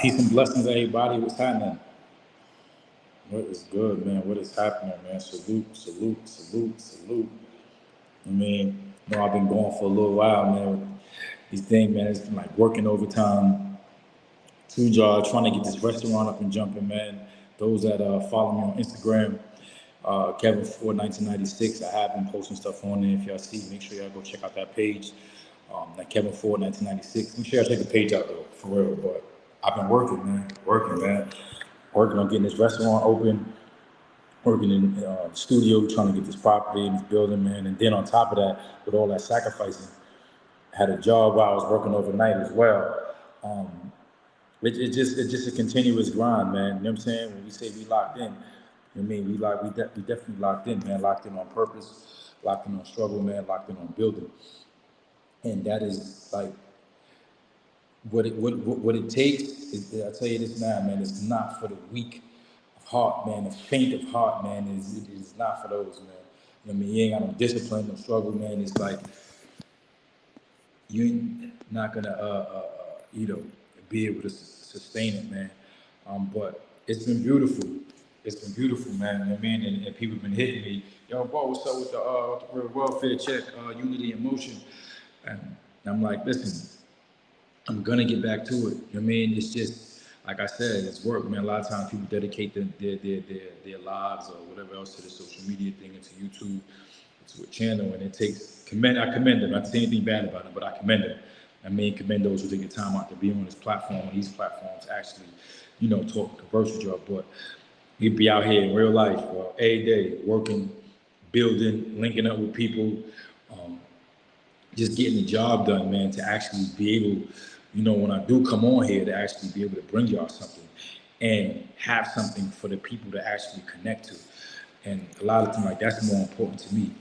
Peace and blessings, everybody. What's happening? What is good, man? What is happening, man? Salute, salute, salute, salute. I've been going for a little while, man. These things, man, it's been like working overtime, two jobs, trying to get this restaurant up and jumping, man. Those that follow me on Instagram, Kevin Ford 1996. I have been posting stuff on there. If y'all see, make sure y'all go check out that page. Like Kevin Ford 1996. Make sure y'all check the page out though, for real. But I've been working, man. Working on getting this restaurant open, working in the studio, trying to get this property in this building, man. And then on top of that, with all that sacrificing, I had a job while I was working overnight as well. It's just a continuous grind, man. You know what I'm saying? When we say we locked in, we definitely locked in, man. Locked in on purpose, locked in on struggle, man. Locked in on building, and that is like what it takes. Is I tell you this now, man. It's not for the weak of heart, man. The faint of heart, man. It is not for those, man. You know what I mean? You ain't got no discipline, no struggle, man. It's like you're not gonna, be able to sustain it, man. But it's been beautiful. It's been beautiful, man. You know what I mean? And people have been hitting me. Yo, bro, what's up with the real welfare check, unity and motion? And I'm like, listen, I'm gonna get back to it. You know what I mean? It's just, like I said, it's work, man. A lot of times people dedicate their lives or whatever else to the social media thing, into YouTube, to a channel, and it takes, I commend them. I don't say anything bad about it, but I commend them. Commend those who take the time out to be on this platform, on these platforms, actually, talk, converse with y'all. But you be out here in real life, every day, working, building, linking up with people, just getting the job done, man, to actually be able, when I do come on here, to actually be able to bring y'all something and have something for the people to actually connect to. And a lot of times, like, that's more important to me,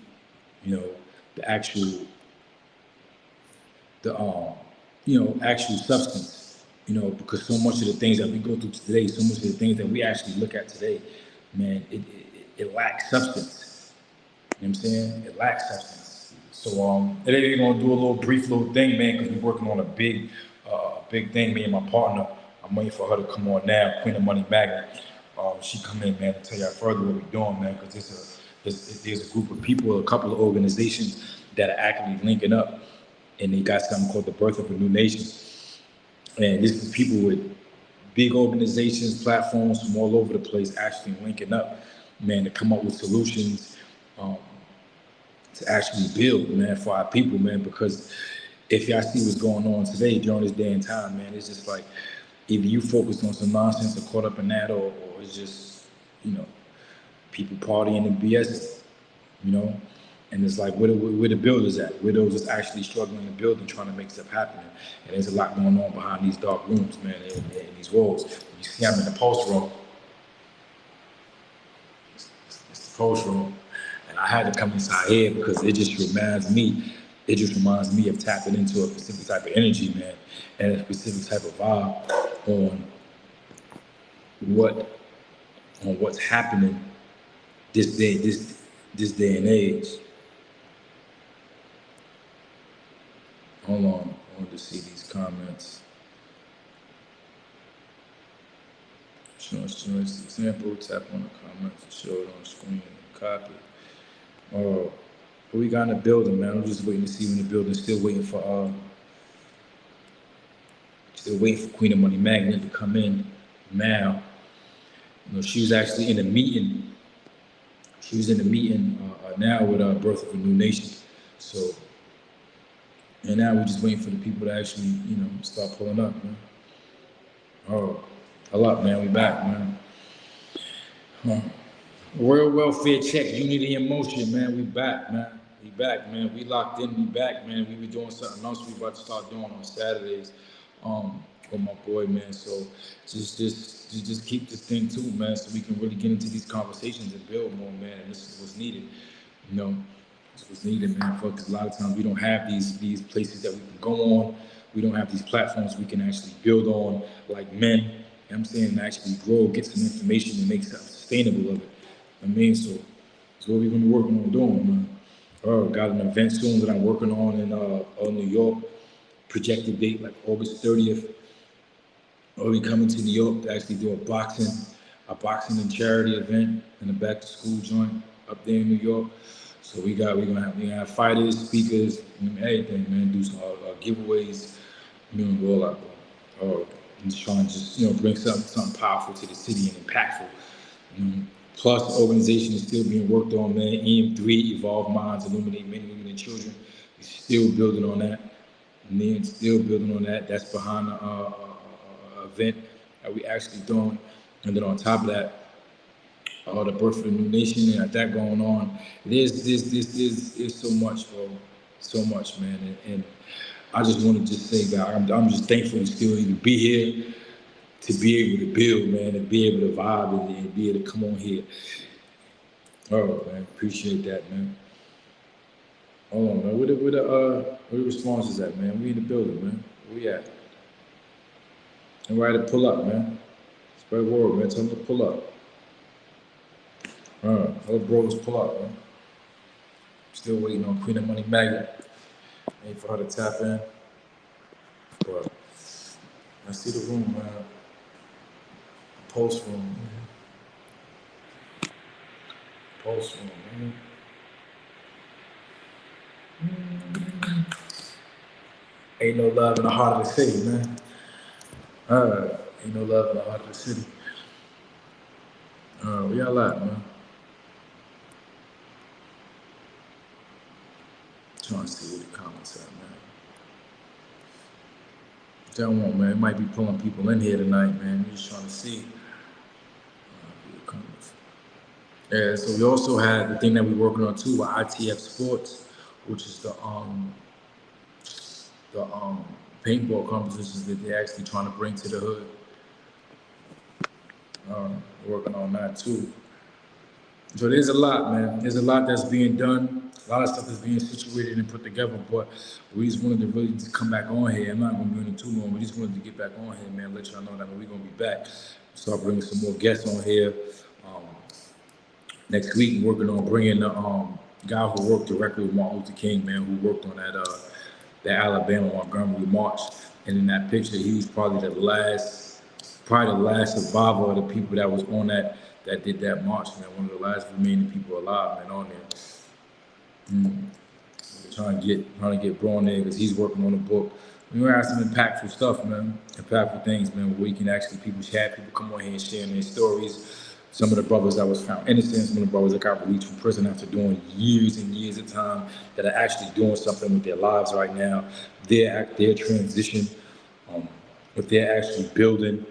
the actual substance, because so much of the things that we go through today, so much of the things that we actually look at today, man, it lacks substance. You know what I'm saying? It lacks substance. So today we're gonna do a brief little thing, man, because we're working on a big thing. Me and my partner, I'm waiting for her to come on now, Queen of Money Magnet. She come in, man, to tell y'all further what we're doing, man, because there's a group of people, a couple of organizations that are actively linking up, and they got something called the Birth of a New Nation. And this is people with big organizations, platforms from all over the place actually linking up, man, to come up with solutions, to actually build, man, for our people, man, because if y'all see what's going on today during this day and time, man, it's just like either you focus on some nonsense or caught up in that, or it's just, people partying and BS, and it's like, where the builders at? Where those that's actually struggling to build and trying to make stuff happen? And there's a lot going on behind these dark rooms, man, in these walls. You see, I'm in the post room. It's the post room. And I had to come inside here because it just reminds me of tapping into a specific type of energy, man, and a specific type of vibe on what's happening this day and age. Hold on, I want to see these comments. Show example, tap on the comments and show it on the screen, copy. What we got in the building, man? I'm just waiting to see when the building's still waiting for Queen of Money Magnet to come in now. She was actually in a meeting. She was in a meeting now with Birth of a New Nation. So, and now we're just waiting for the people to actually, start pulling up, man. Oh, hello, man. We back, man. Real welfare check, unity and motion, man. We back, man. We locked in. We back, man. We were doing something else. We about to start doing on Saturdays, with my boy, man. So just keep this thing too, man, so we can really get into these conversations and build more, man. And this is what's needed, This is what's needed, man. Because a lot of times we don't have these places that we can go on. We don't have these platforms we can actually build on like men. You know what I'm saying? And actually grow, get some information, and make something sustainable of it. So that's what we're gonna be working on doing, man. Got an event soon that I'm working on in New York. Projected date like August 30th. Or we coming to New York to actually do a boxing and charity event in the back to school joint up there in New York. So we gonna have fighters, speakers, everything, man. Do some giveaways, all out. And just trying to bring something powerful to the city and impactful. Um, Plus, the organization is still being worked on, man. EM3, Evolve Minds, Illuminate Men, Women, and Children. We're still building on that. And then still building on that. That's behind the event that we actually doing. And then on top of that, the birth of the new nation and that going on. There's so much, bro. So much, man. And I just want to just say that I'm just thankful to still even be here, to be able to build, man, and be able to vibe and be able to come on here. All right, man. Appreciate that, man. Hold on, man. Where the responses at, man? We in the building, man. Where we at? And ready to pull up, man. Spread word, man. Tell them to pull up. All right, other bros pull up, man. Still waiting on Queen of Money Magnet. Waiting for her to tap in. But I see the room, man. Post room, man. Post room, man. Ain't no love in the heart of the city, man. Ain't no love in the heart of the city. Where y'all at, man? Trying to see where the comments at, man. That one, man. It might be pulling people in here tonight, man. We're just trying to see. The comments. Yeah, so we also had the thing that we're working on too with ITF Sports, which is the paintball competitions that they're actually trying to bring to the hood. Working on that too. So there's a lot, man. There's a lot that's being done. A lot of stuff that's being situated and put together. But we just wanted to really just come back on here. I'm not going to be on it too long. We just wanted to get back on here, man. Let y'all know that we're going to be back. Start bringing some more guests on here. Next week, we're working on bringing the guy who worked directly with Martin Luther King, man, who worked on that Alabama Montgomery March. And in that picture, he was probably the last survivor of the people that was on that did that march, man. One of the last remaining people alive, man, on there. Trying to get Braun there because he's working on a book. We have some impactful stuff, man. Impactful things, man, where we can actually have people come on here and share their stories. Some of the brothers that was found innocent, some of the brothers that got released from prison after doing years and years of time that are actually doing something with their lives right now. Their transition, what they're actually building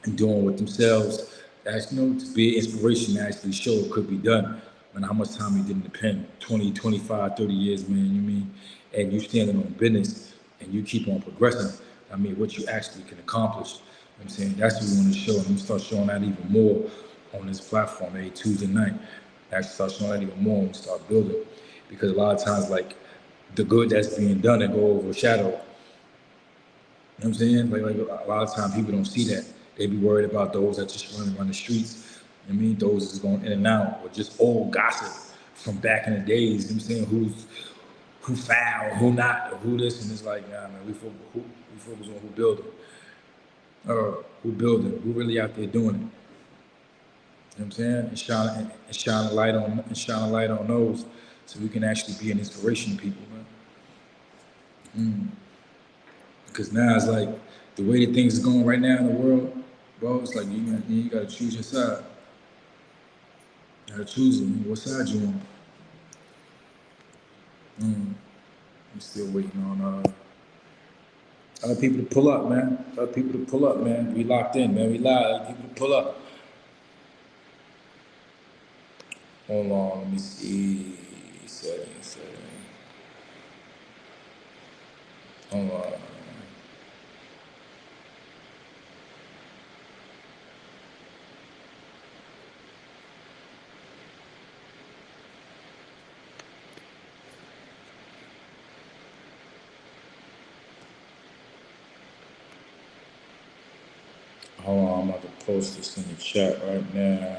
and doing with themselves. That's, to be an inspiration to actually show it could be done. And how much time you did in the pen, 20, 25, 30 years, man, you mean? And you standing on business and you keep on progressing. I mean, what you actually can accomplish. You know what I'm saying? That's what we want to show. And we start showing that even more on this platform every Tuesday night. Actually start showing that even more when we start building. Because a lot of times, like, the good that's being done and go overshadow. You know what I'm saying? Like a lot of times people don't see that. They be worried about those that just running around the streets. I mean, those is going in and out, or just old gossip from back in the days. You know what I'm saying? Who foul, who not, or who this, and it's like, nah, man, we focus on who building. Who building, who really out there doing it. You know what I'm saying? And shine a light on those so we can actually be an inspiration to people, man. Because now it's like the way that things are going right now in the world, bro. It's like you gotta choose your side. You gotta choose it. What side you on? I'm still waiting on other people to pull up, man. Other people to pull up, man. We locked in, man. We live. Other people to pull up. Hold on, let me see. Settings. Hold on. Hold on, I'm about to post this in the chat right now.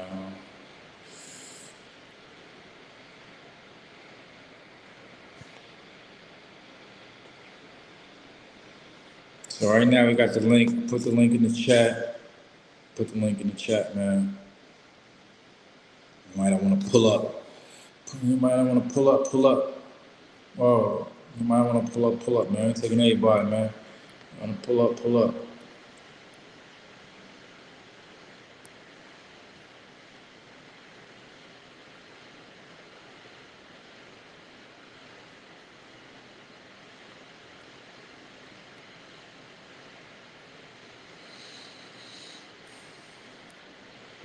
So right now we got the link. Put the link in the chat. Put the link in the chat, man. You might want to pull up. You might want to pull up. Pull up. Oh, you might want to pull up. Pull up, man. Taking everybody, man. You want to pull up. Pull up.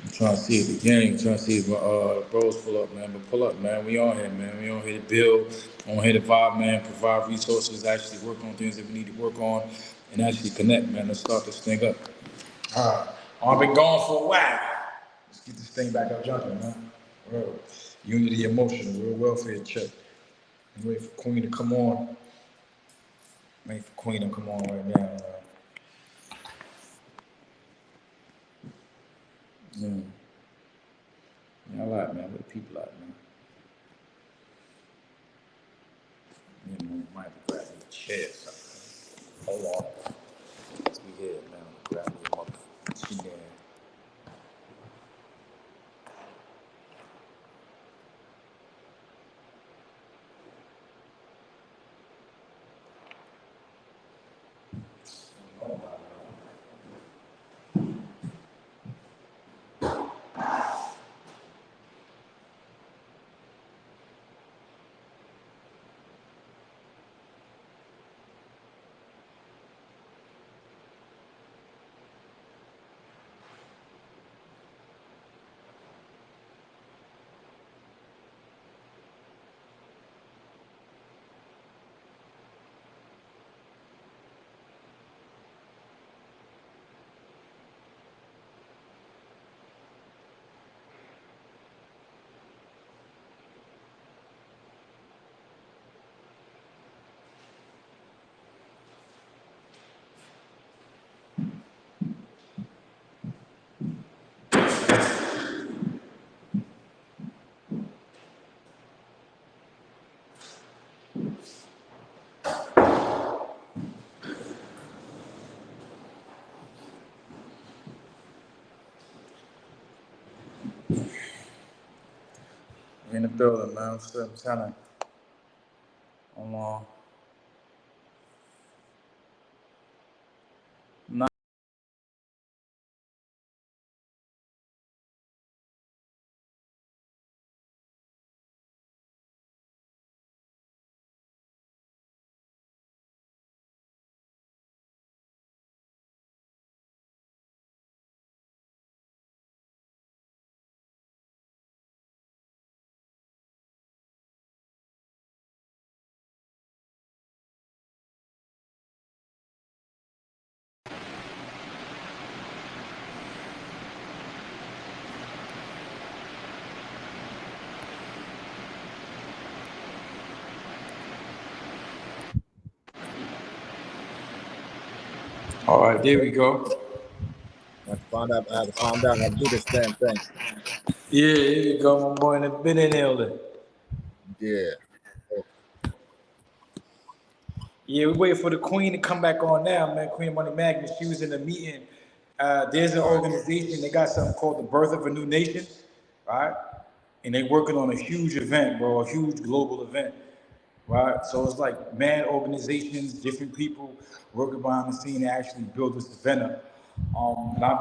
I'm trying to see if the gang, trying to see if bros pull up, man. But pull up, man. We on here, man. We on here to build, on here to vibe, man. Provide resources, actually work on things that we need to work on, and actually connect, man. Let's start this thing up. I've been gone for a while. Let's get this thing back up jumping, man. Real unity, emotional, real welfare check. I'm waiting for Queen to come on. I'm waiting for Queen to come on right now. Yeah. Yeah, I like, man. Where the people at, man? You know, might have to grab me a chair or something. Hold on. Let's be here, man. Grab me a motherfucking chair. We in the building, man. I'm trying to, hold on. Nah. All right, there we go. I had to find out how to do this damn thing. Yeah, there you go, my boy. Been in there. Yeah. Yeah, we wait for the Queen to come back on now, man. Queen Money Magnus. She was in a meeting. There's an organization. They got something called the Birth of a New Nation, right? And they working on a huge event, bro. A huge global event, right? So it's like mad organizations, different people working behind the scene to actually build this event up. And I've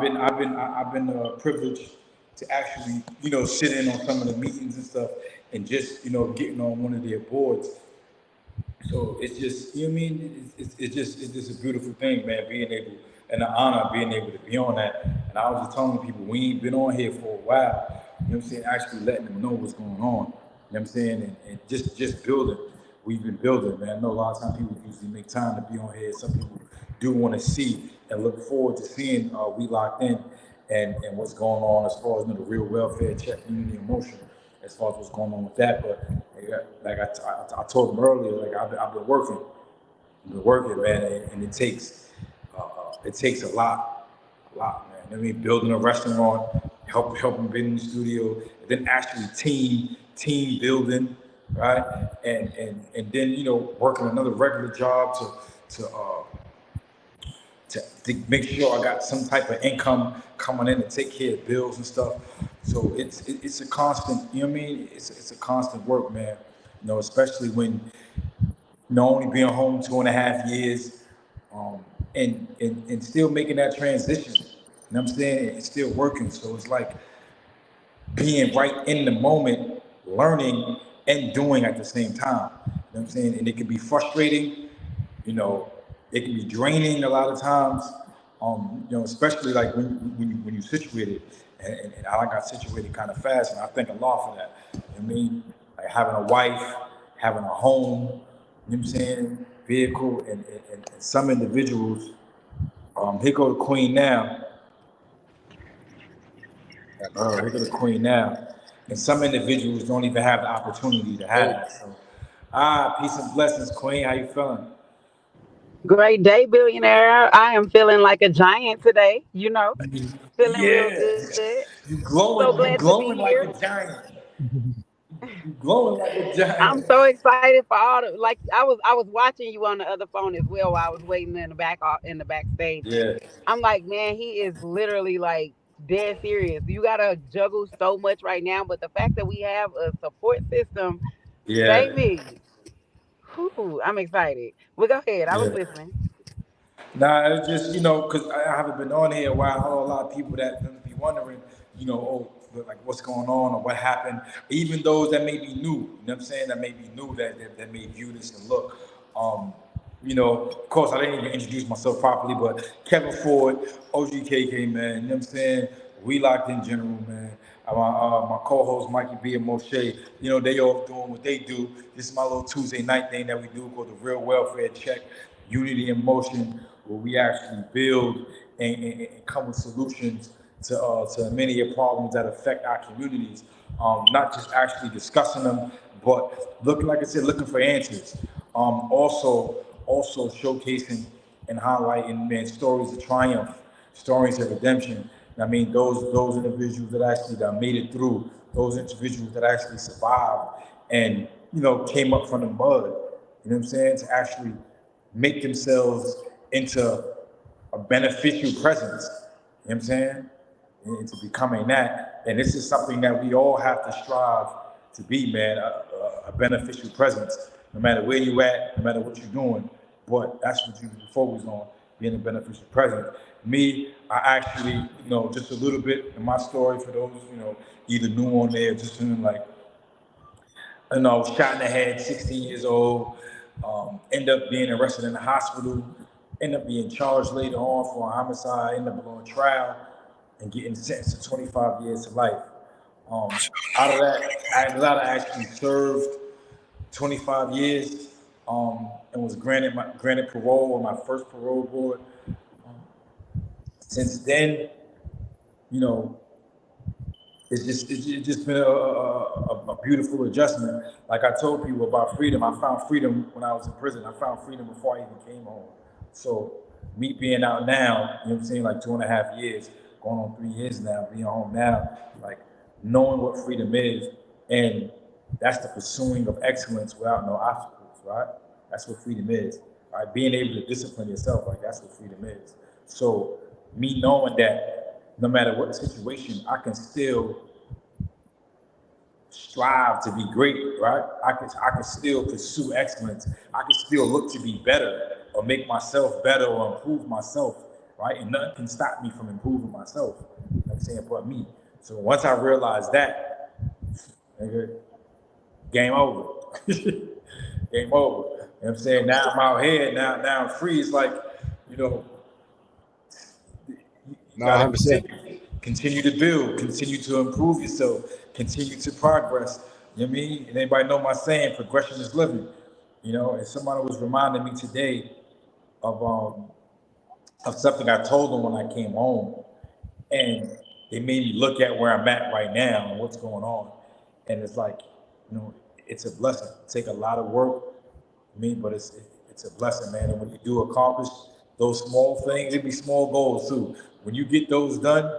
been privileged to actually, sit in on some of the meetings and stuff, and just, getting on one of their boards. So it's just, you know what I mean? It's just a beautiful thing, man, being able, and an honor being able to be on that. And I was just telling people, we ain't been on here for a while, you know what I'm saying? Actually letting them know what's going on, you know what I'm saying? And just building. We've been building, man. I know a lot of times people usually make time to be on here. Some people do want to see and look forward to seeing We Locked In and what's going on as far as, the real welfare check, unity, emotion, as far as what's going on with that. But like I told them earlier, like I've been working, man, and it takes a lot, man. I mean, building a restaurant, helping build in the studio, and then actually team building, right? And then working another regular job to to make sure I got some type of income coming in to take care of bills and stuff. So it's a constant, you know what I mean? It's a constant work, man. You know, especially when only being home 2.5 years, um, and still making that transition. You know what I'm saying? It's still working. So it's like being right in the moment, learning and doing at the same time. You know what I'm saying? And it can be frustrating, you know, it can be draining a lot of times. You know, especially like when you situated, and I got situated kind of fast, and I thank Allah for that. You know what I mean? Like having a wife, having a home, you know what I'm saying, vehicle, and some individuals, here go the queen now. Here go the queen now. And some individuals don't even have the opportunity to have that. So, peace and blessings, queen. How you feeling? Great day, billionaire. I am feeling like a giant today, feeling real Yeah, good. So you glad to be glowing like here. a giant. You glowing like a I'm giant. so excited for all the like I was watching you on the other phone as well while I was waiting in the in the backstage. Yeah, I'm like, man, he is literally like dead serious. You gotta juggle so much right now, but the fact that we have a support system, yeah, baby, whew, I'm excited. Well, go ahead. I was yeah. listening. Nah, it's just, because I haven't been on here a while. I know a lot of people that be wondering, like what's going on or what happened. Even those that may be new, you know what I'm saying, that may be new that may view this and look. Um, of course, I didn't even introduce myself properly, but Kevin Ford, OGKK, man, you know what I'm saying? We Locked in General, man. My co-host Mikey B and Moshe, they all doing what they do. This is my little Tuesday night thing that we do called the Real Welfare Check, Unity in Motion, where we actually build and come with solutions to many of the problems that affect our communities. Not just actually discussing them, but looking, like I said, looking for answers. Also showcasing and highlighting, man, stories of triumph, stories of redemption. I mean, those individuals that actually that made it through, those individuals that actually survived and came up from the mud. You know what I'm saying? To actually make themselves into a beneficial presence. You know what I'm saying? And into becoming that. And this is something that we all have to strive to be, man, a beneficial presence, no matter where you at, no matter what you're doing. But that's what you focus on, being a beneficial presence. Me, I actually, just a little bit in my story for those, either new on there, just feeling like, shot in the head, 16 years old, end up being arrested in the hospital, end up being charged later on for a homicide, end up going trial and getting sentenced to 25 years to life. Out of that, I actually served 25 years and was granted parole on my first parole board. Since then, you know, it's just been a beautiful adjustment. Like I told people about freedom, I found freedom when I was in prison. I found freedom before I even came home. So me being out now, you know what I'm saying, like 2.5 years, going on 3 years now, being home now, like knowing what freedom is, and that's the pursuing of excellence without no obstacles, right? That's what freedom is, right? Being able to discipline yourself, like that's what freedom is. So me knowing that no matter what situation, I can still strive to be great, right? I can still pursue excellence. I can still look to be better or make myself better or improve myself, right? And nothing can stop me from improving myself. You know what I'm saying, but me. So once I realized that, nigga, game over. Game over. You know what I'm saying? Now I'm out here, now I'm free. It's like, you know, you No, gotta 100%. continue to build, continue to improve yourself, continue to progress. You know what I mean? And anybody know my saying, progression is living. And somebody was reminding me today of something I told them when I came home. And it made me look at where I'm at right now and what's going on. And it's like, it's a blessing. It take a lot of work, but it's a blessing, man. And when you do accomplish those small things, it be small goals too. When you get those done,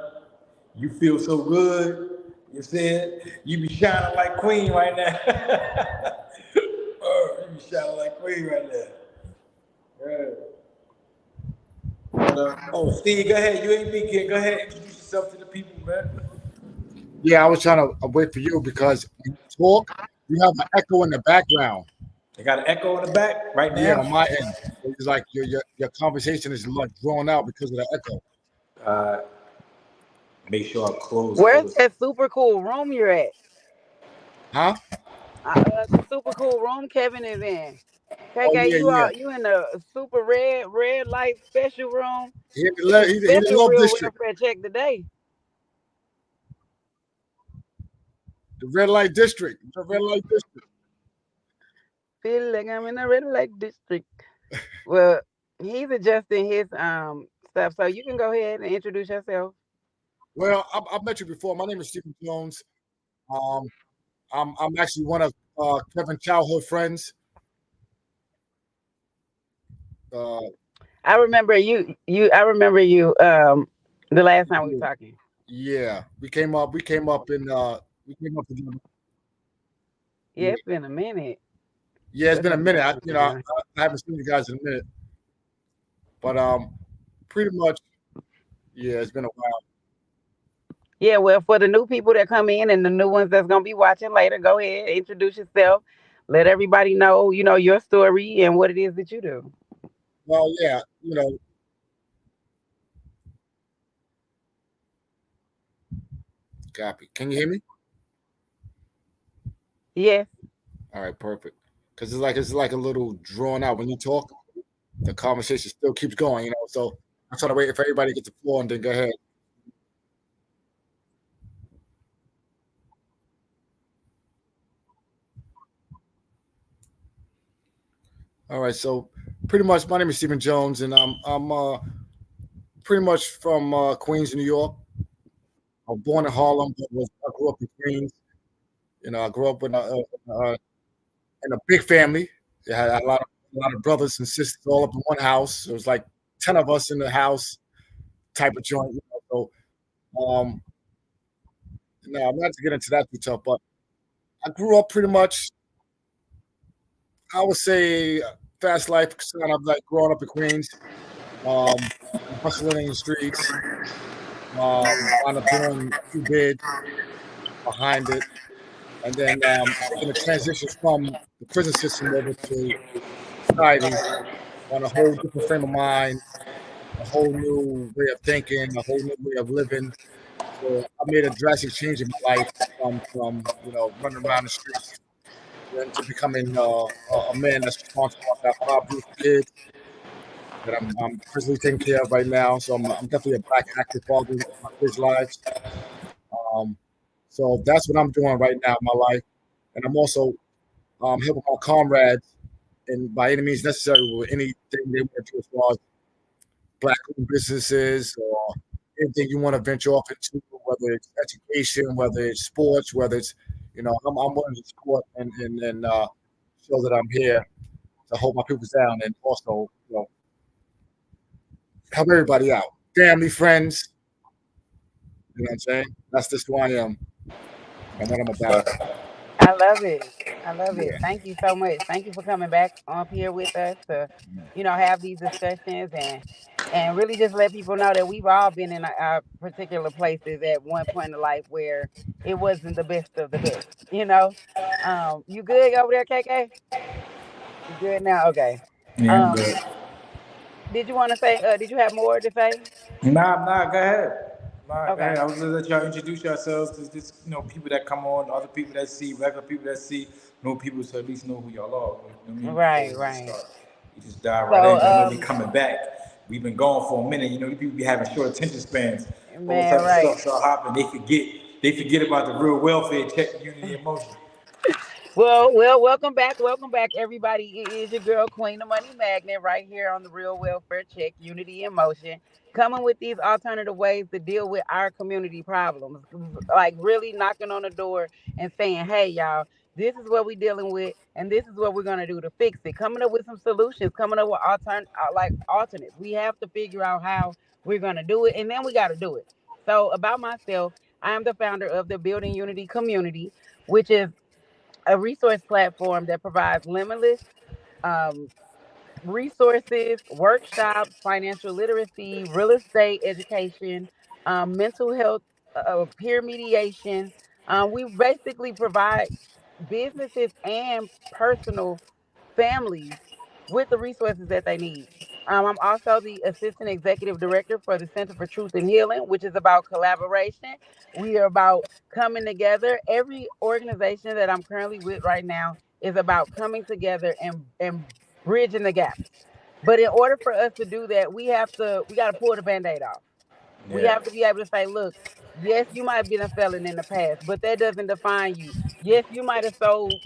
you feel so good. You said you be shining like Queen right now. You be shining like Queen right now. Yeah. Oh, Steve, go ahead. You ain't me, kid. Go ahead. Introduce yourself to the people, man. Yeah, I was trying to wait for you because when you talk, you have an echo in the background. I got an echo in the back right Yeah, now. on my end. So it's like your conversation is like drawn out because of the echo. Uh, Make sure I close all Where's this. that super cool room you're at? Huh? The super cool room Kevin is in. Oh KK, yeah, yeah. you in the super red light special room. He in the, It's a he the special love real district, welfare check today. the red light district, the red light district. Feel like I'm in the red light district. Well, he's adjusting his stuff, so you can go ahead and introduce yourself. Well, I've met you before. My name is Stephen Jones. Um, I'm actually one of Kevin's childhood friends. Uh, I remember you the last time we were talking. yeah, we came up together. Yeah, it's been a minute. Yeah, it's What's been a up, minute. John? I haven't seen you guys in a minute, but pretty much, yeah, it's been a while. Yeah, well, for the new people that come in and the new ones that's gonna be watching later, go ahead, introduce yourself, let everybody know, your story and what it is that you do. Well, yeah, copy. Can you hear me? Yes. All right, perfect. Because it's like a little drawn out when you talk. The conversation still keeps going, So I'm trying to wait for everybody to get the floor and then go ahead. All right, so pretty much, my name is Stephen Jones, and I'm pretty much from Queens, New York. I was born in Harlem, but I grew up in Queens. I grew up in a big family. It had a lot of brothers and sisters all up in one house. It was like 10 of us in the house type of joint. So no, I'm not to get into that too tough, but I grew up pretty much. I would say fast life, kind of like growing up in Queens, um, hustling in the streets, wound up doing a few bids behind it, and then making the transition from the prison system over to society on a whole different frame of mind, a whole new way of thinking, a whole new way of living. So I made a drastic change in my life from running around the streets into becoming a man that's responsible. I got 5 beautiful kids that I'm presently taking care of right now. So I'm definitely a black active father in my kids' lives. Um, so that's what I'm doing right now in my life, and I'm also helping my comrades and by any means necessary with anything they want to do as far as black-owned businesses or anything you want to venture off into, whether it's education, whether it's sports, whether it's I'm willing to support and show that I'm here to hold my people down and also help everybody out, family, friends. You know what I'm saying? That's just who I am and what I'm about. I love it. I love it. Yeah. Thank you so much. Thank you for coming back up here with us to, have these discussions and really just let people know that we've all been in our particular places at one point in life where it wasn't the best of the best. You good over there, KK? You good now? Okay. Yeah, I'm Um, good. did you want to say? Did you have more to say? Nah, go ahead. Nah, go ahead. Okay. I was gonna let y'all introduce yourselves to this, people that come on, other people that see, regular people that see, know people, so at least know who y'all are. You know what I mean? Before Right. we just Right. start, we just dive right So, in. 'Cause I know we coming back. We've been gone for a minute. The people be having short attention spans. Whole man, type of right. stuff start hopping. They forget about the real welfare check, unity, and motion. Well, welcome back, everybody. It is your girl Queen the Money Magnet right here on the Real Welfare Check, Unity in Motion, coming with these alternative ways to deal with our community problems, like really knocking on the door and saying, "Hey, y'all, this is what we're dealing with, and this is what we're gonna do to fix it." Coming up with some solutions, coming up with alternates. We have to figure out how we're gonna do it, and then we got to do it. So, about myself, I am the founder of the Building Unity Community, which is a resource platform that provides limitless um, resources, workshops, financial literacy, real estate education, mental health, peer mediation. We basically provide businesses and personal families with the resources that they need. I'm also the assistant executive director for the Center for Truth and Healing, which is about collaboration. We are about coming together. Every organization that I'm currently with right now is about coming together and bridging the gaps. But in order for us to do that, we got to pull the band-aid off. We Yeah. have to be able to say, look, yes, you might have been a felon in the past, but that doesn't define you. Yes, you might have sold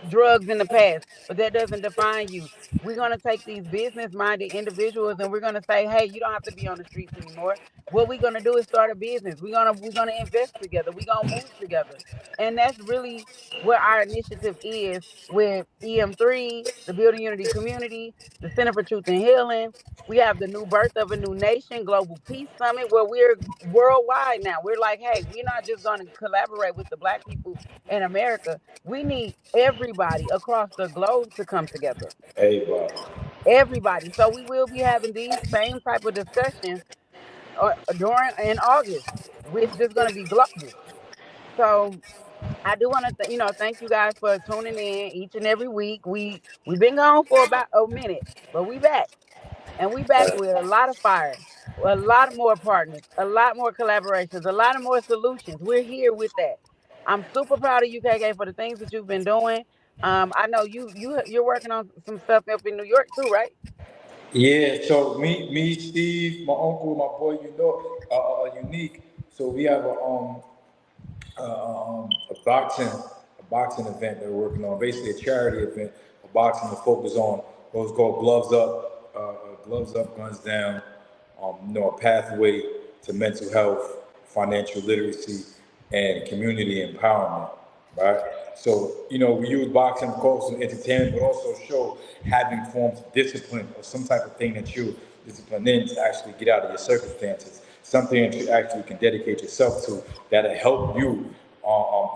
drugs in the past, but that doesn't define you. We're going to take these business minded individuals and we're going to say, hey, you don't have to be on the streets anymore. What we're going to do is start a business. We're going to invest together. We're going to move together. And that's really what our initiative is with EM3, the Building Unity Community, the Center for Truth and Healing. We have the new birth of a new nation, Global Peace Summit, where we're worldwide now. We're like, hey, we're not just going to collaborate with the Black people in America. We need everybody across the globe to come together. Hey, bro. Everybody. So we will be having these same type of discussions during in August, which is going to be global. So I do want to, thank you guys for tuning in each and every week. We've been gone for about a minute, but we back. And we back with a lot of fire, a lot more partners, a lot more collaborations, a lot of more solutions. We're here with that. I'm super proud of you, KK, for the things that you've been doing. I know you're working on some stuff up in New York too, right? Yeah, so Steve, my uncle, my boy, unique. So we have a boxing event that we're working on, basically a charity event, a boxing that focus on what's called gloves up, guns down. A pathway to mental health, financial literacy, and community empowerment. Right. So we use boxing, of course, as entertainment, but also show having forms of discipline or some type of thing that you discipline in to actually get out of your circumstances. Something that you actually can dedicate yourself to that'll help you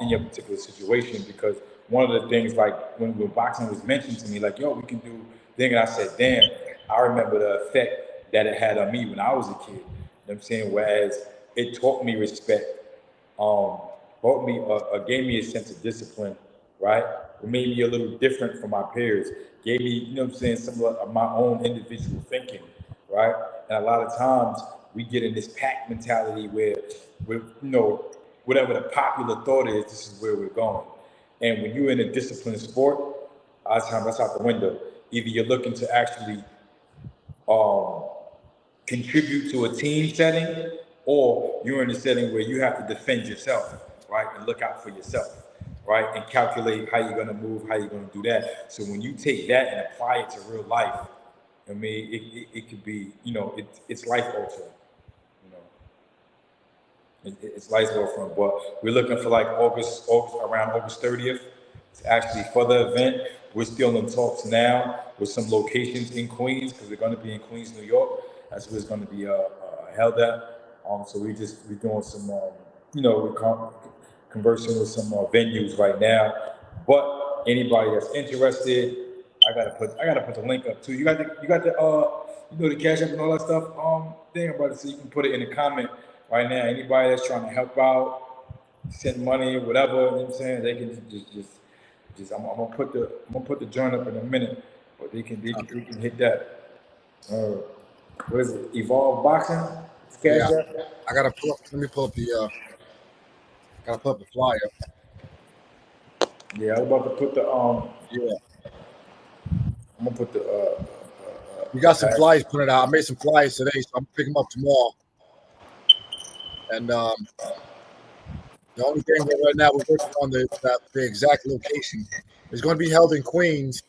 in your particular situation. Because one of the things, like when boxing was mentioned to me, like, yo, we can do thing, and I said, damn, I remember the effect that it had on me when I was a kid. You know what I'm saying? Whereas it taught me respect, um, gave me a sense of discipline, right? It made me a little different from my peers. Gave me, what I'm saying, some of my own individual thinking, right? And a lot of times we get in this pack mentality where, whatever the popular thought is, this is where we're going. And when you're in a disciplined sport, a lot of times that's out the window. Either you're looking to actually um, contribute to a team setting, or you're in a setting where you have to defend yourself, right, and look out for yourself, right, and calculate how you're going to move, how you're going to do that. So when you take that and apply it to real life, I mean, it could be, it's life altering, you know. It's lights go from, but we're looking for like around August 30th. It's actually for the event. We're still in talks now with some locations in Queens because we're going to be in Queens, New York. That's where it's going to be held at. So we're doing some, we're conversing with some venues right now. But anybody that's interested, I gotta put the link up too. You got the cash app and all that stuff. Thing about it, so you can put it in the comment right now. Anybody that's trying to help out, send money, whatever, you know what I'm saying, they can just I'm gonna put the joint up in a minute, but they can hit that. What is it? Evolve Boxing? It's cash Yeah, app? I gotta pull up. Let me pull up the flyer. Yeah, I was about to put the Yeah, I'm gonna put we got some the flyers printed out. I made some flyers today, so I'm picking them up tomorrow. And the only thing right now we're working on the exact location. It's going to be held in Queens.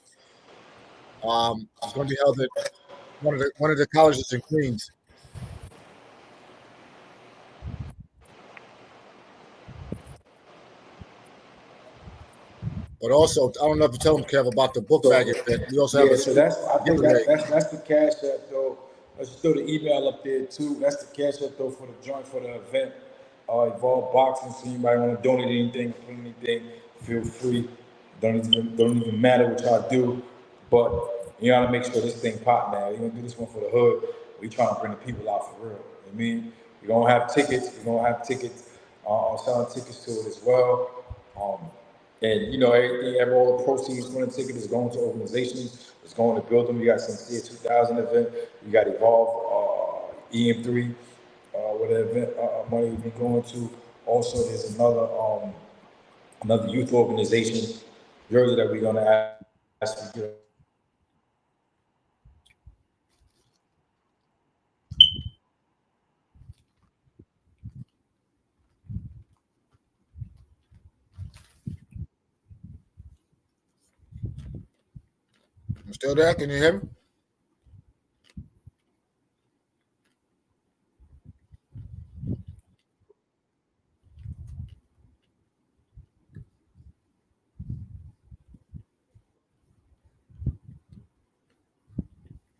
It's going to be held at one of the colleges in Queens. But also, I don't know if you tell them, Kev, about the book bag event. We also have a so I think giveaway. that's the cash app though. Let's just throw the email up there too. That's the cash app though for the joint for the event. Evolve Boxing. So anybody want to donate anything, put anything, feel free. Don't even matter what y'all do. But We gotta make sure this thing pop, man. We gonna do this one for the hood. We trying to bring the people out for real. You know what I mean, we gonna have tickets. We gonna have tickets. Selling tickets to it as well. Um, and everything, all the proceeds from the ticket is going to organizations. It's going to build them. You got Sincere 2000 event. You got Evolve, EM3, whatever event money we've been going to. Also, there's another youth organization, Jersey, that we're gonna ask you to get on board with. You still there? Can you hear me?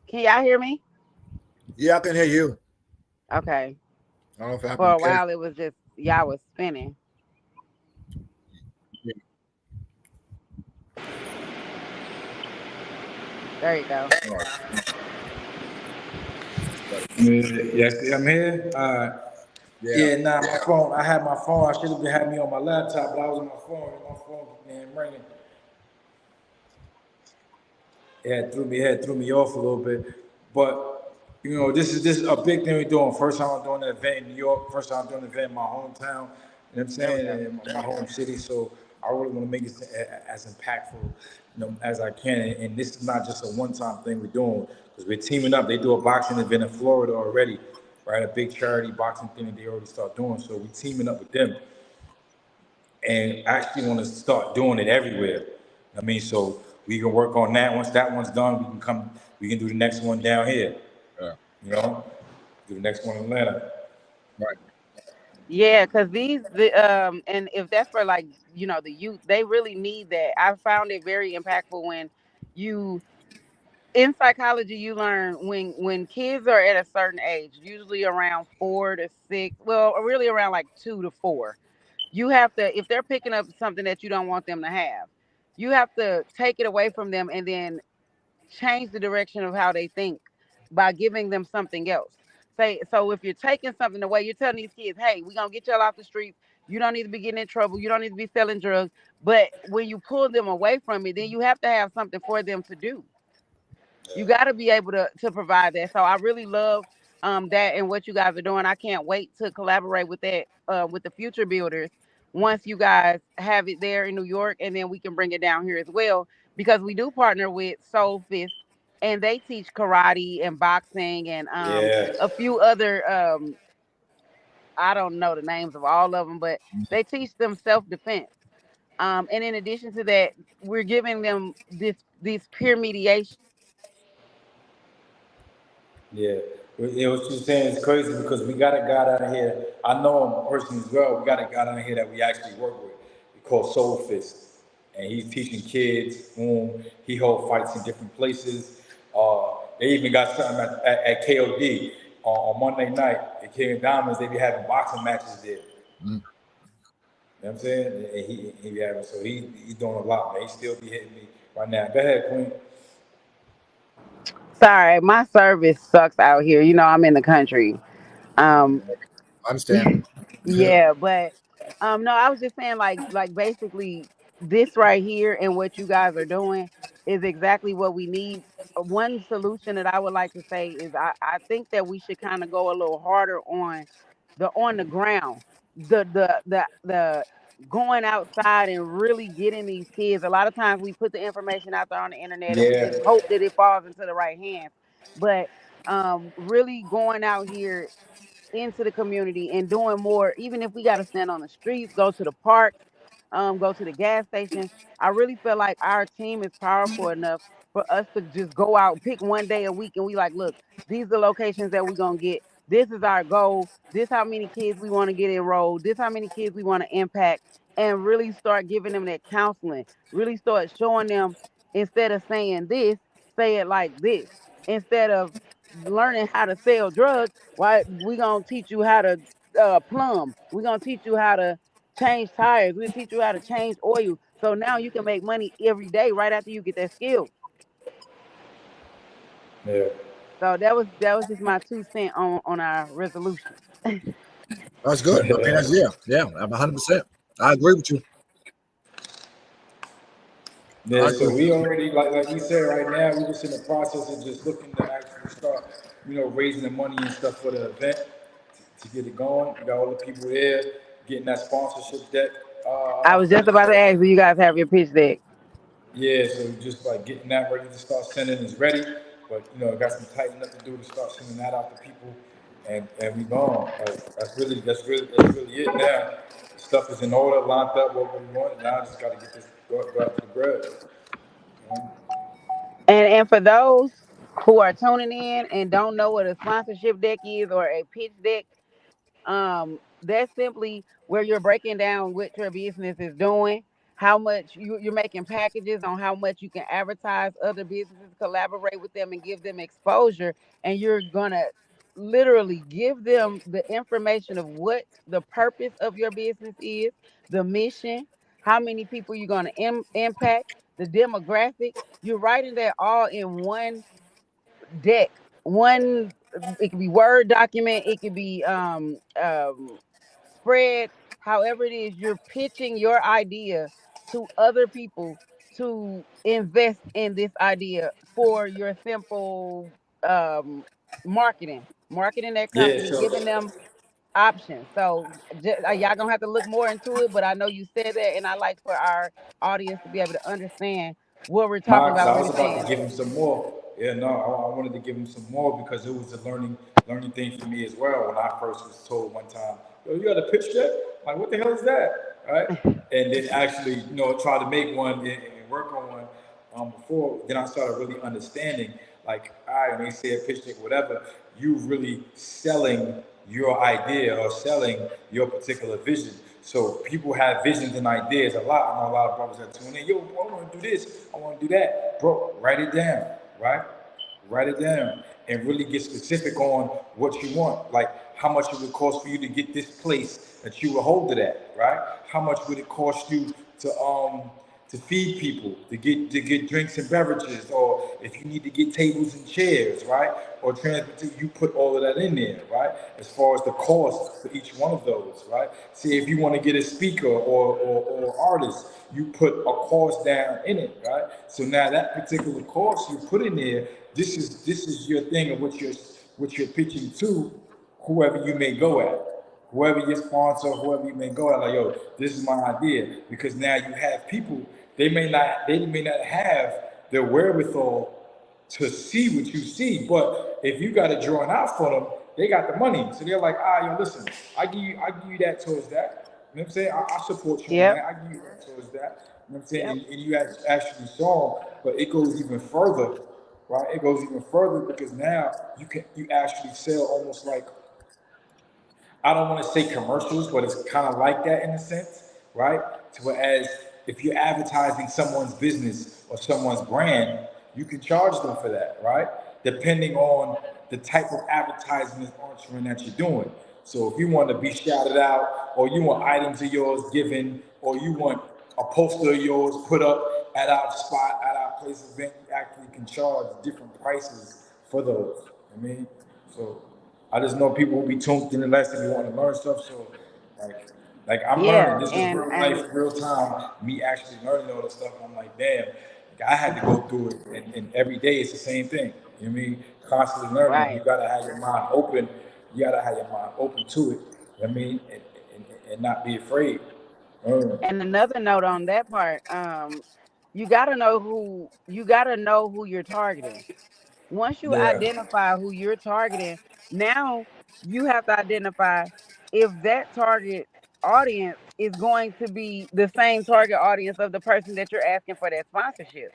Can y'all hear me? Yeah, I can hear you. Okay. I don't know if it For happened a to Kay. while, it was just y'all was spinning. Yeah. There you go. All right. Yes, I'm here. Yeah. Yeah, nah, my phone. I had my phone. I should have had me on my laptop, but I was on my phone. And my phone, man, ringing. It had threw me off a little bit. But this is a big thing we're doing. First time I'm doing an event in New York. First time I'm doing an event in my hometown. You know what I'm There we saying? go. In my home city. So I really want to make it as impactful, as I can. And this is not just a one-time thing we're doing because we're teaming up. They do a boxing event in Florida already, right? A big charity boxing thing that they already start doing. So we're teaming up with them and actually want to start doing it everywhere. I mean, so we can work on that. Once that one's done, we can do the next one down here. Yeah. You know, do the next one in Atlanta. Right. Yeah, because and if that's for like the youth, they really need that. I found it very impactful when you in psychology you learn when kids are at a certain age, usually around 4 to 6, well, really around like 2 to 4. You have to, if they're picking up something that you don't want them to have, you have to take it away from them and then change the direction of how they think by giving them something else. Say, so if you're taking something away, you're telling these kids, hey, we're gonna get y'all off the streets. You don't need to be getting in trouble. You don't need to be selling drugs. But when you pull them away from it, then you have to have something for them to do. You got to be able to provide that. So I really love that and what you guys are doing. I can't wait to collaborate with that with the future builders once you guys have it there in New York, and then we can bring it down here as well because we do partner with Soul Fist, and they teach karate and boxing and Yeah, a few other I don't know the names of all of them, but they teach them self defense. And in addition to that, we're giving them this peer mediation. yeah. What you're saying is crazy because we got a guy down here. I know him personally as well. We got a guy down here that we actually work with. We call Soul Fist, and he's teaching kids. He holds fights in different places. They even got something at KOD on Monday night at King of Diamonds. They be having boxing matches there. Mm. You know what I'm saying? And he be having, so he's doing a lot, man. He still be hitting me right now. Go ahead, Queen. Sorry, my service sucks out here. I'm in the country. Um, I understand. yeah, but no, I was just saying like basically this right here and what you guys are doing is exactly what we need. One solution that I would like to say is I think that we should kind of go a little harder on the ground. The going outside and really getting these kids. A lot of times we put the information out there on the internet and we Yeah, just hope that it falls into the right hands. But really going out here into the community and doing more, even if we got to stand on the streets, go to the parks, go to the gas stations. I really feel like our team is powerful enough for us to just go out, pick one day a week, and we like, look, these are the locations that we're gonna get. This is our goal. This how many kids we want to get enrolled. This how many kids we want to impact, and really start giving them that counseling. Really start showing them instead of saying this, say it like this. Instead of learning how to sell drugs, why we gonna teach you how to plumb? We gonna teach you how to change tires. We teach you how to change oil. So now you can make money every day right after you get that skill. Yeah. So that was just my 2 cent on our resolution. That's good. I mean, that's yeah. I'm 100%. I agree with you. I Yeah, agree so with we you. already like we said right now, we're just in the process of just looking to actually start, raising the money and stuff for the event to get it going. We got all the people there, getting that sponsorship deck. I was just about to ask, do you guys have your pitch deck? Yeah, so just like getting that ready to start sending is ready, but got some tightening up to do to start sending that out to people, and we gone. Like that's really it now. Stuff is in order, lined up what we want. Now I just got to get this go out to the bread. You know? And for those who are tuning in and don't know what a sponsorship deck is or a pitch deck, that's simply where you're breaking down what your business is doing, how much you're making packages on how much you can advertise other businesses, collaborate with them, and give them exposure. And you're gonna literally give them the information of what the purpose of your business is, the mission, how many people you're gonna impact, the demographic. You're writing that all in one deck. One, it could be Word document, it could be spread, however it is, you're pitching your idea to other people to invest in this idea for your simple um marketing that Yeah, company, so giving them options. So y'all gonna have to look more into it, but I know you said that, and I like for our audience to be able to understand what we're talking nah, 'cause about I when was we're about to saying. give him some more. Yeah, no, I wanted to give him some more because it was a learning thing for me as well. When I first was told one time, "Yo, you got a pitch deck?" Like, what the hell is that? Right? And then actually, try to make one and work on one before. Then I started really understanding, like, all right, when they say a pitch deck, whatever, you really selling your idea or selling your particular vision. So people have visions and ideas a lot. I know a lot of brothers that tune in. Yo, bro, I want to do this. I want to do that. Bro, write it down, right? Write it down and really get specific on what you want. Like how much it would cost for you to get this place that you will hold it at, right? How much would it cost you to feed people, to get drinks and beverages, or if you need to get tables and chairs, right? Or transportation, you put all of that in there, right? As far as the cost for each one of those, right? See if you want to get a speaker or artist, you put a cost down in it, right? So now that particular cost you put in there, this is your thing of what you're pitching to whoever you may go at, whoever your sponsor, whoever you may go at, like, yo, this is my idea. Because now you have people, they may not have the wherewithal to see what you see, but if you got it drawn out for them, they got the money. So they're like, yo, listen, I give you that towards that. You know what I'm saying? I support you on Yep, that. I give you that towards that. You know what I'm saying? yep. And you actually saw, but it goes even further, right? It goes even further because now you actually sell almost like, I don't want to say commercials, but it's kind of like that in a sense, right? To whereas if you're advertising someone's business or someone's brand, you can charge them for that, right? Depending on the type of advertising and answering that you're doing. So if you want to be shouted out, or you want items of yours given, or you want a poster of yours put up at our spot, at our place event, you actually can charge different prices for those. I mean, so I just know people will be tuned in the lesson. We want to learn stuff. So, like, like I'm learning. Yeah, This is and real life, and real time. Me actually learning all this stuff. I'm like, damn. Like, I had to go through it, and every day it's the same thing. You know what I mean? Constantly learning. You right. gotta have your mind open. You gotta have your mind open to it. You know what I mean? And not be afraid. And another note on that part, you gotta know who you're targeting. Once you Yeah. identify who you're targeting, now you have to identify if that target audience is going to be the same target audience of the person that you're asking for that sponsorship.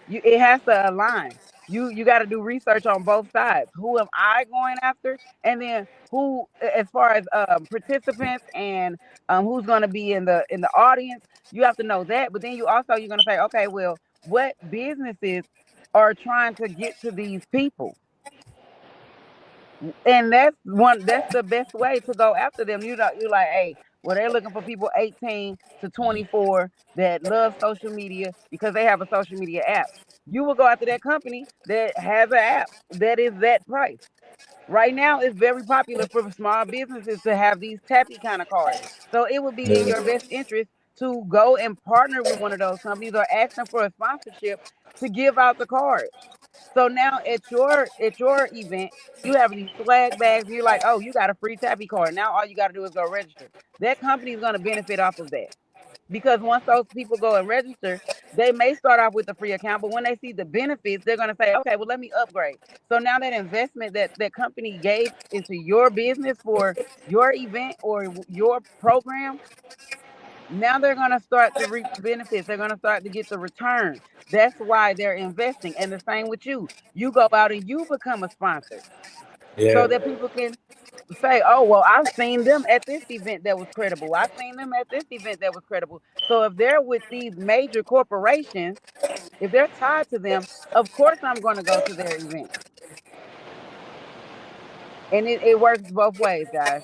It has to align. You got to do research on both sides. Who am I going after, and then who, as far as participants and who's going to be in the audience, you have to know that. But then you're going to say, okay, well, what businesses are trying to get to these people? And that's the best way to go after them. You're like, hey, where they're looking for people 18 to 24 that love social media because they have a social media app. You will go after that company that has an app that is that price. Right now, it's very popular for small businesses to have these tappy kind of cards. So it would be in Yeah. your best interest to go and partner with one of those companies or ask them for a sponsorship to give out the card. So now at your event, you have these swag bags, and you're like, oh, you got a free tappy card. Now all you got to do is go register. That company is going to benefit off of that. Because once those people go and register, they may start off with a free account, but when they see the benefits, they're going to say, okay, well, let me upgrade. So now that investment that company gave into your business for your event or your program, now they're going to start to reap the benefits. They're going to start to get the return. That's why they're investing. And the same with you. You go out and you become a sponsor Yeah. so that people can say, oh, well, I've seen them at this event that was credible. I've seen them at this event that was credible. So if they're with these major corporations, if they're tied to them, of course I'm going to go to their event. And it works both ways, guys.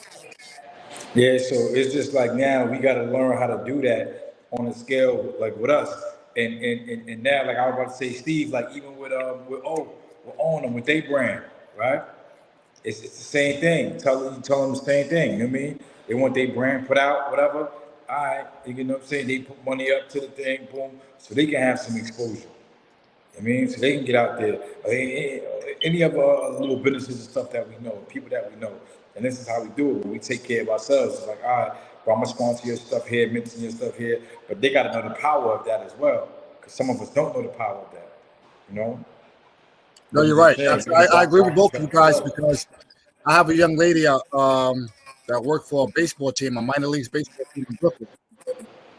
Yeah, so it's just like now we got to learn how to do that on a scale like with us, and now like I was about to say, Steve, like even with on them with their brand, right? It's the same thing. Tell them the same thing. You know what I mean? They want their brand put out, whatever. All right, you know what I'm saying? They put money up to the thing, boom, so they can have some exposure. I mean, so they can get out there. Any other little businesses and stuff that we know, people that we know, and this is how we do it. When we take care of ourselves, it's like, all right, bro, I'm gonna sponsor your stuff here, mention your stuff here, but they got to know the power of that as well, because some of us don't know the power of that. You know, No, like you you're just right. said, you just I agree with watch both of you guys yourself. because I have a young lady that worked for a baseball team, a minor leagues baseball team in Brooklyn,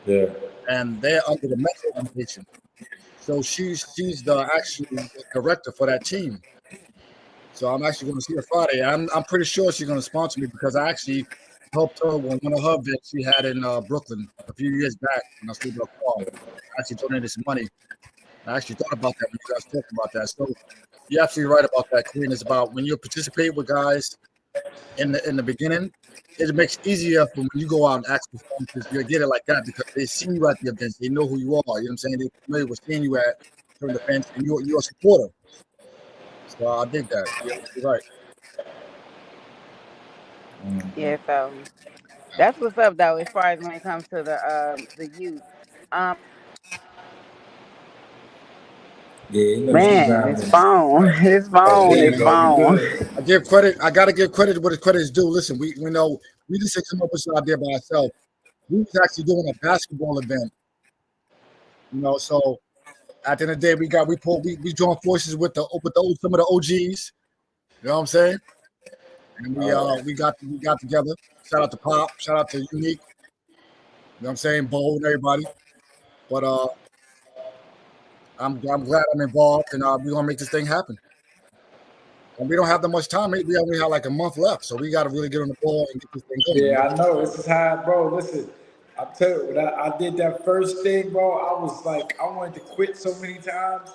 Yeah, and they're under the Mets organization. So she's the actual director for that team. So I'm actually going to see her Friday. I'm pretty sure she's going to sponsor me because I actually helped her when one of her events she had in Brooklyn a few years back when I sold her a car. I actually donated some money. I actually thought about that when you guys talked about that. So you're absolutely right about that, Queen. It's about when you participate with guys in the beginning, it makes it easier for when you go out and ask for sponsors. You get it like that because they see you at the events. They know who you are. You know what I'm saying? They familiar with seeing you at certain events, and you're a supporter. So I dig that. You're right. Yeah, so that's what's up though, as far as when it comes to the youth. Um yeah, you know she's Man, his driving. phone. His Oh, phone, there his you go. You phone. good? I give credit. I gotta give credit where the credit is due. Listen, we know we just didn't come up with this idea by ourselves. We was actually doing a basketball event. So at the end of the day, we joined forces with some of the OGs. You know what I'm saying? And we got together. Shout out to Pop. Shout out to Unique. You know what I'm saying? Bo and everybody. But I'm glad I'm involved, and we're gonna make this thing happen. And we don't have that much time. We only have like a month left, so we got to really get on the ball and get this thing going. Yeah, I know. This is how, bro. Listen, I tell you, when I did that first thing, bro, I was like, I wanted to quit so many times,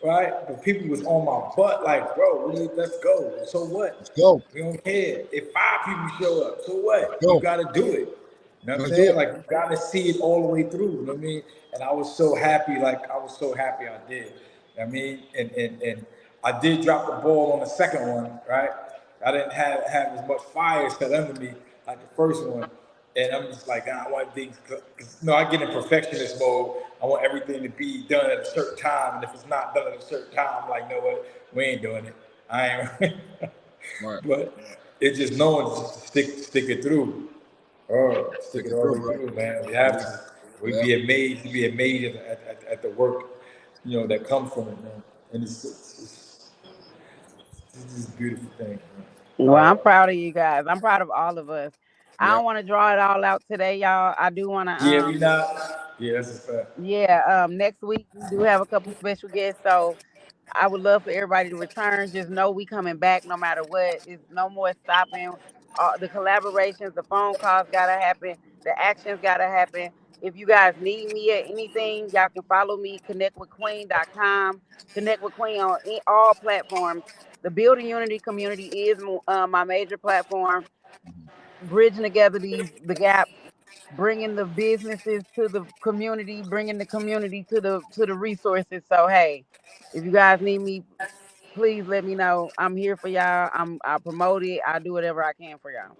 right? But people was on my butt, like, bro, let's go. So Let's what? go. We don't care if 5 people show up. So Let's what? You go. got to do it. You know what I'm Let's do saying? it. Like, you got to see it all the way through. You know what I mean? And I was so happy. Like, I was so happy I did. I mean, and I did drop the ball on the second one, right? I didn't have as much fire set under me like the first one. And I'm just like, I want things, cause, I get in perfectionist mode. I want everything to be done at a certain time. And if it's not done at a certain time, I'm like, no, what? We ain't doing it. I ain't. Right. But it's just knowing just to stick it through. Oh, stick Stick it it all the through, way bro. through, man. We have Yeah. to. We'd Yeah. be amazed at the work, that comes from it, man. And it's a beautiful thing, man. Well, I'm proud of you guys. I'm proud of all of us. I Yeah. don't want to draw it all out today, y'all. I do want to Yeah, we not. Yeah, that's a fact. yeah, next week we do have a couple special guests, so I would love for everybody to return. Just know we coming back no matter what. It's no more stopping. The collaborations, the phone calls gotta happen. The actions gotta happen. If you guys need me at anything, y'all can follow me, connectwithqueen.com. Connect with Queen on all platforms. The Building Unity community is my major platform, bridging together the gaps bringing the businesses to the community, bringing the community to the resources. So hey, if you guys need me, please let me know. I'm here for y'all. I promote it. I do whatever I can for y'all.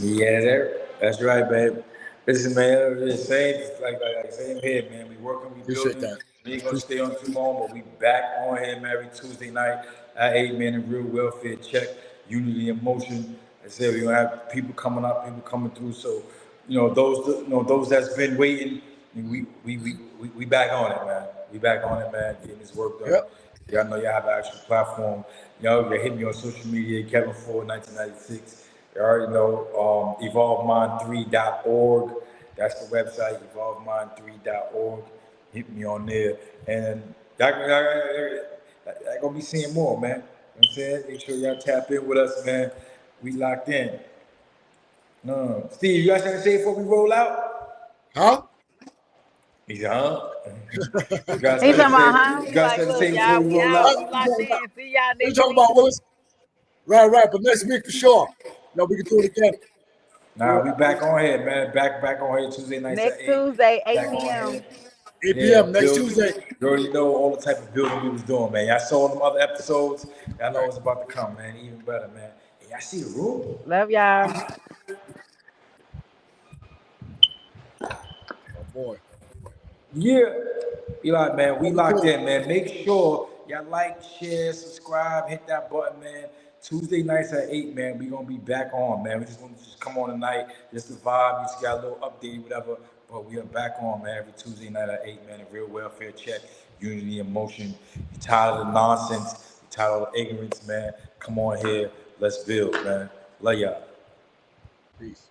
Yeah, that's right, babe. Listen, man, the same, like same here, man. We working, we Appreciate building. that. We ain't gonna stay on too long, but we back on here, man, every Tuesday night at 8, man, in real welfare check, unity in motion. I said we're gonna have people coming up, people coming through. So, those that's been waiting, we back on it, man. We back on it, man. Getting this work done. Yep. Y'all know y'all have an actual platform. Y'all hit me on social media, Kevin Ford 1996. You already know, evolvemind3.org. That's the website, evolvemind3.org. Hit me on there. And I gonna be seeing more, man. You know what I'm saying? Make sure y'all tap in with us, man. We locked in. Steve, you got something to say before we roll out? Huh? He said, huh? You got He something to talking about, say? huh? You He got like, something to look, say before y'all, we we roll out, out? we locked in. See y'all What you next talking week. about, Willis? Right. But next week for sure. We can do it again. Nah, we back on here, man. Back on here Tuesday nights at Next 8. Tuesday, 8 Back on p.m. here. 8 Yeah, p.m. next building. Tuesday. You already know all the type of building we was doing, man. Y'all saw them other episodes. Y'all know Right. it's about to come, man. Even better, man. And y'all see the room? Love y'all. Oh boy. Yeah. Eli, man, we That'd be locked cool. in, man. Make sure y'all like, share, subscribe, hit that button, man. Tuesday nights at 8, man. We gonna be back on, man. We just want to just come on tonight, just to vibe. We just got a little update, whatever. But we are back on, man, every Tuesday night at 8, man. A real welfare check, unity in motion. You tired of the nonsense, you tired of the ignorance, man. Come on here, let's build, man. Love y'all. Peace.